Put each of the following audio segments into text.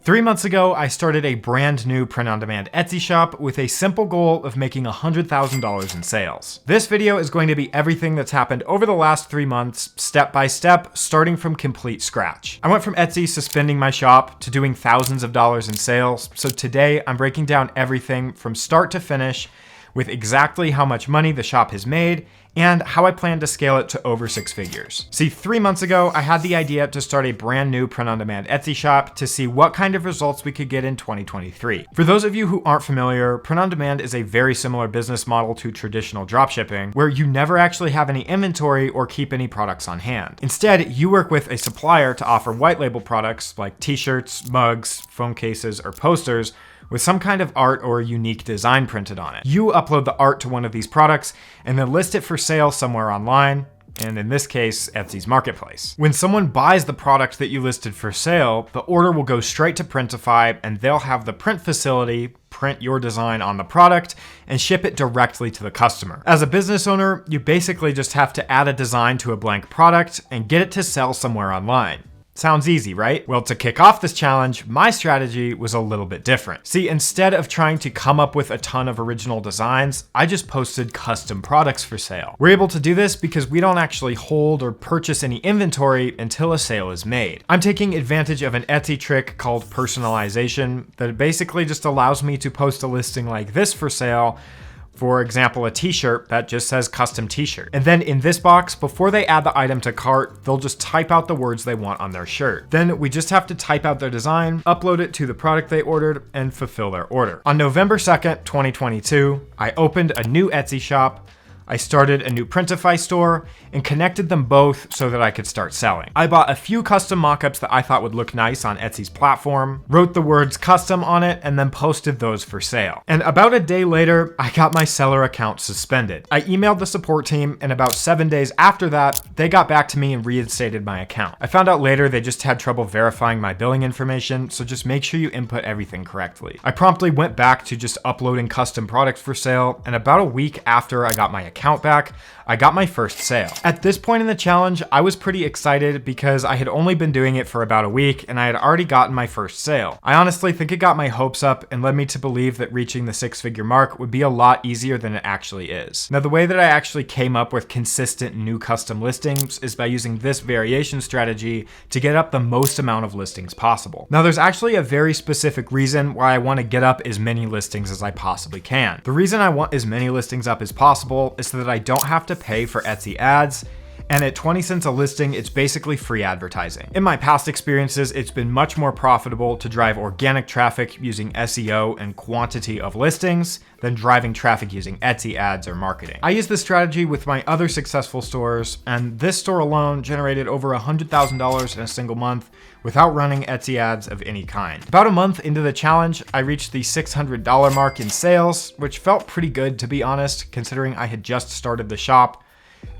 3 months ago, I started a brand new print-on-demand Etsy shop with a simple goal of making $100,000 in sales. This video is going to be everything that's happened over the last 3 months, step by step, starting from complete scratch. I went from Etsy suspending my shop to doing thousands of dollars in sales, so today I'm breaking down everything from start to finish with exactly how much money the shop has made and how I plan to scale it to over 6 figures. See, 3 months ago, I had the idea to start a brand new print-on-demand Etsy shop to see what kind of results we could get in 2023. For those of you who aren't familiar, print-on-demand is a very similar business model to traditional dropshipping, where you never actually have any inventory or keep any products on hand. Instead, you work with a supplier to offer white label products like t-shirts, mugs, phone cases, or posters with some kind of art or unique design printed on it. You upload the art to one of these products and then list it for sale somewhere online, and in this case, Etsy's marketplace. When someone buys the product that you listed for sale, the order will go straight to Printify and they'll have the print facility print your design on the product and ship it directly to the customer. As a business owner, you basically just have to add a design to a blank product and get it to sell somewhere online. Sounds easy, right? Well, to kick off this challenge, my strategy was a little bit different. See, instead of trying to come up with a ton of original designs, I just posted custom products for sale. We're able to do this because we don't actually hold or purchase any inventory until a sale is made. I'm taking advantage of an Etsy trick called personalization that basically just allows me to post a listing like this for sale. For example, a t-shirt that just says custom t-shirt. And then in this box, before they add the item to cart, they'll just type out the words they want on their shirt. Then we just have to type out their design, upload it to the product they ordered, and fulfill their order. On November 2nd, 2022, I opened a new Etsy shop. I started a new Printify store and connected them both so that I could start selling. I bought a few custom mockups that I thought would look nice on Etsy's platform, wrote the words custom on it, and then posted those for sale. And about a day later, I got my seller account suspended. I emailed the support team, and about 7 days after that, they got back to me and reinstated my account. I found out later they just had trouble verifying my billing information, so just make sure you input everything correctly. I promptly went back to just uploading custom products for sale, and about a week after I got my account back, I got my first sale. At this point in the challenge, I was pretty excited because I had only been doing it for about a week and I had already gotten my first sale. I honestly think it got my hopes up and led me to believe that reaching the 6-figure mark would be a lot easier than it actually is. Now, the way that I actually came up with consistent new custom listings is by using this variation strategy to get up the most amount of listings possible. Now, there's actually a very specific reason why I want to get up as many listings as I possibly can. The reason I want as many listings up as possible is so that I don't have to pay for Etsy ads, and at 20 cents a listing, it's basically free advertising. In my past experiences, it's been much more profitable to drive organic traffic using SEO and quantity of listings than driving traffic using Etsy ads or marketing. I use this strategy with my other successful stores, and this store alone generated over $100,000 in a single month without running Etsy ads of any kind. About a month into the challenge, I reached the $600 mark in sales, which felt pretty good, to be honest, considering I had just started the shop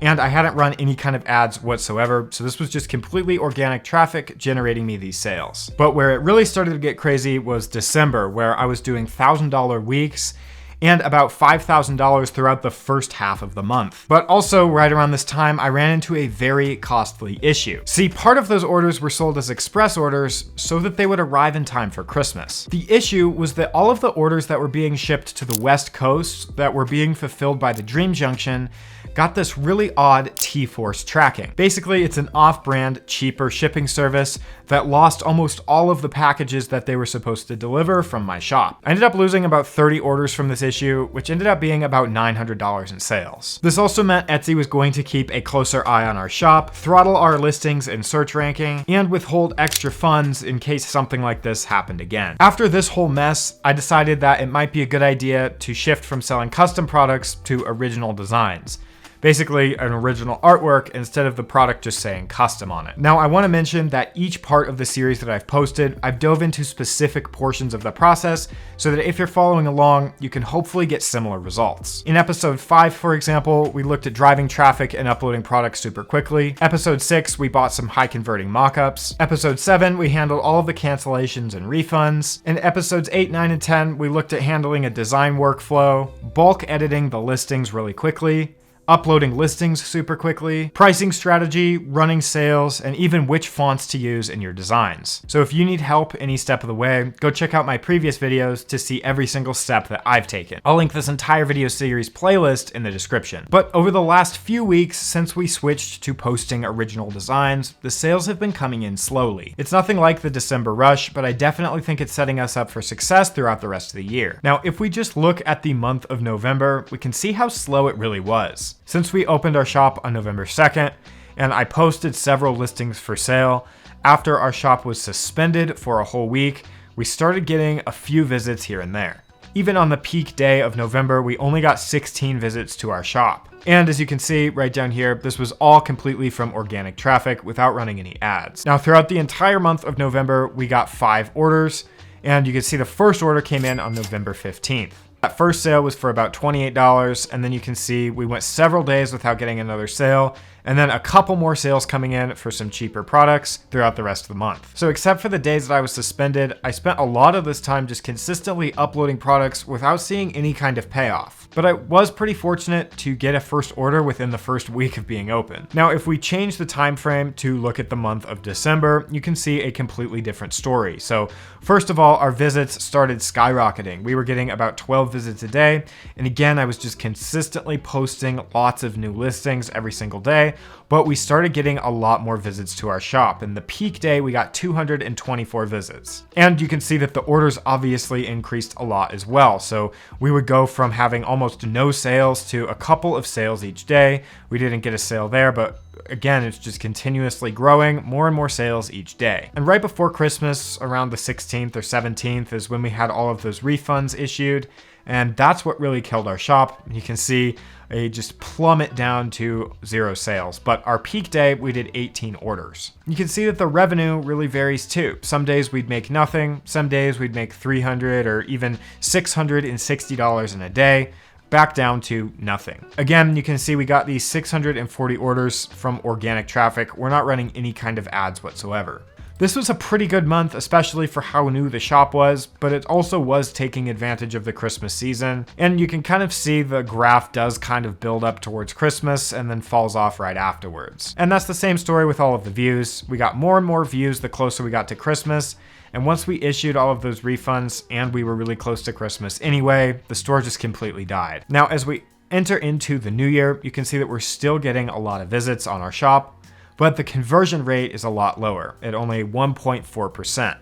and I hadn't run any kind of ads whatsoever, so this was just completely organic traffic generating me these sales. But where it really started to get crazy was December, where I was doing $1,000 weeks and about $5,000 throughout the first half of the month. But also right around this time, I ran into a very costly issue. See, part of those orders were sold as express orders so that they would arrive in time for Christmas. The issue was that all of the orders that were being shipped to the West Coast that were being fulfilled by the Dream Junction got this really odd T-Force tracking. Basically, it's an off-brand, cheaper shipping service that lost almost all of the packages that they were supposed to deliver from my shop. I ended up losing about 30 orders from this issue, which ended up being about $900 in sales. This also meant Etsy was going to keep a closer eye on our shop, throttle our listings and search ranking, and withhold extra funds in case something like this happened again. After this whole mess, I decided that it might be a good idea to shift from selling custom products to original designs. Basically an original artwork instead of the product just saying custom on it. Now, I want to mention that each part of the series that I've posted, I've dove into specific portions of the process so that if you're following along, you can hopefully get similar results. In episode 5, for example, we looked at driving traffic and uploading products super quickly. Episode 6, we bought some high converting mockups. Episode 7, we handled all of the cancellations and refunds. In episodes 8, 9, and 10, we looked at handling a design workflow, bulk editing the listings really quickly, uploading listings super quickly, pricing strategy, running sales, and even which fonts to use in your designs. So if you need help any step of the way, go check out my previous videos to see every single step that I've taken. I'll link this entire video series playlist in the description. But over the last few weeks since we switched to posting original designs, the sales have been coming in slowly. It's nothing like the December rush, but I definitely think it's setting us up for success throughout the rest of the year. Now, if we just look at the month of November, we can see how slow it really was. Since we opened our shop on November 2nd, and I posted several listings for sale, after our shop was suspended for a whole week, we started getting a few visits here and there. Even on the peak day of November, we only got 16 visits to our shop. And as you can see right down here, this was all completely from organic traffic without running any ads. Now, throughout the entire month of November, we got 5 orders, and you can see the first order came in on November 15th. That first sale was for about $28, and then you can see we went several days without getting another sale, and then a couple more sales coming in for some cheaper products throughout the rest of the month. So except for the days that I was suspended, I spent a lot of this time just consistently uploading products without seeing any kind of payoff. But I was pretty fortunate to get a first order within the first week of being open. Now, if we change the time frame to look at the month of December, you can see a completely different story. So first of all, our visits started skyrocketing. We were getting about 12 visits a day. And again, I was just consistently posting lots of new listings every single day, but we started getting a lot more visits to our shop. And the peak day, we got 224 visits. And you can see that the orders obviously increased a lot as well. So we would go from having almost no sales to a couple of sales each day. We didn't get a sale there, but again, it's just continuously growing, more and more sales each day. And right before Christmas, around the 16th or 17th, is when we had all of those refunds issued. And that's what really killed our shop. You can see a just plummet down to 0 sales. But our peak day, we did 18 orders. You can see that the revenue really varies too. Some days we'd make nothing. Some days we'd make $300 or even $660 in a day, back down to nothing. Again, you can see we got these 640 orders from organic traffic. We're not running any kind of ads whatsoever. This was a pretty good month, especially for how new the shop was, but it also was taking advantage of the Christmas season. And you can kind of see the graph does kind of build up towards Christmas and then falls off right afterwards. And that's the same story with all of the views. We got more and more views the closer we got to Christmas. And once we issued all of those refunds and we were really close to Christmas anyway, the store just completely died. Now, as we enter into the new year, you can see that we're still getting a lot of visits on our shop, but the conversion rate is a lot lower at only 1.4%.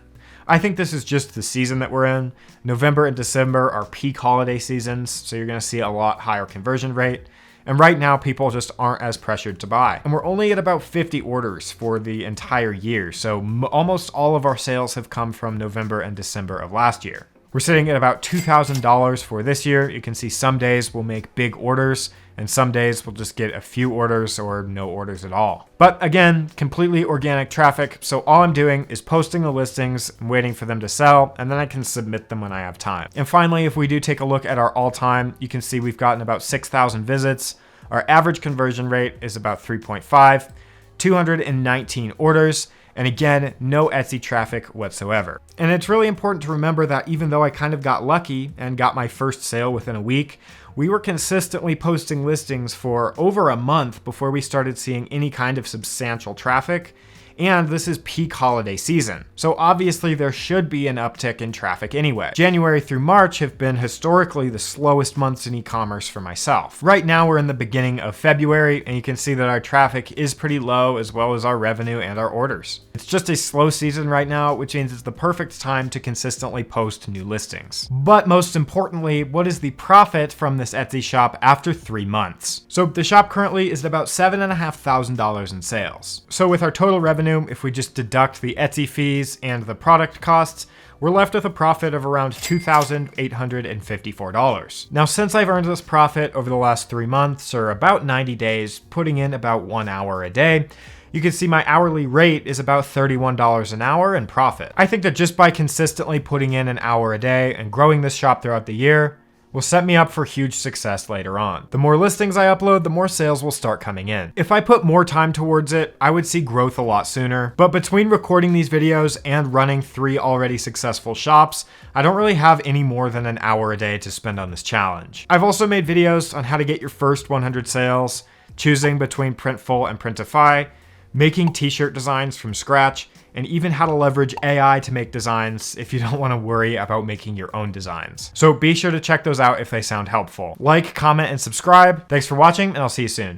I think this is just the season that we're in. November and December are peak holiday seasons, so you're gonna see a lot higher conversion rate. And right now, people just aren't as pressured to buy. And we're only at about 50 orders for the entire year, so almost all of our sales have come from November and December of last year. We're sitting at about $2,000 for this year. You can see some days we'll make big orders, and some days we'll just get a few orders or no orders at all. But again, completely organic traffic, so all I'm doing is posting the listings and waiting for them to sell, and then I can submit them when I have time. And finally, if we do take a look at our all-time, you can see we've gotten about 6,000 visits. Our average conversion rate is about 3.5, 219 orders, and again, no Etsy traffic whatsoever. And it's really important to remember that even though I kind of got lucky and got my first sale within a week, we were consistently posting listings for over a month before we started seeing any kind of substantial traffic. And this is peak holiday season. So obviously there should be an uptick in traffic anyway. January through March have been historically the slowest months in e-commerce for myself. Right now we're in the beginning of February, and you can see that our traffic is pretty low, as well as our revenue and our orders. It's just a slow season right now, which means it's the perfect time to consistently post new listings. But most importantly, what is the profit from this Etsy shop after 3 months? So the shop currently is at about $7,500 in sales. So with our total revenue, if we just deduct the Etsy fees and the product costs, we're left with a profit of around $2,854. Now, since I've earned this profit over the last 3 months, or about 90 days, putting in about 1 hour a day, you can see my hourly rate is about $31 an hour in profit. I think that just by consistently putting in an hour a day and growing this shop throughout the year, will set me up for huge success later on. The more listings I upload, the more sales will start coming in. If I put more time towards it, I would see growth a lot sooner. But between recording these videos and running 3 already successful shops, I don't really have any more than an hour a day to spend on this challenge. I've also made videos on how to get your first 100 sales, choosing between Printful and Printify, making t-shirt designs from scratch, and even how to leverage AI to make designs if you don't want to worry about making your own designs. So be sure to check those out if they sound helpful. Like, comment, and subscribe. Thanks for watching, and I'll see you soon.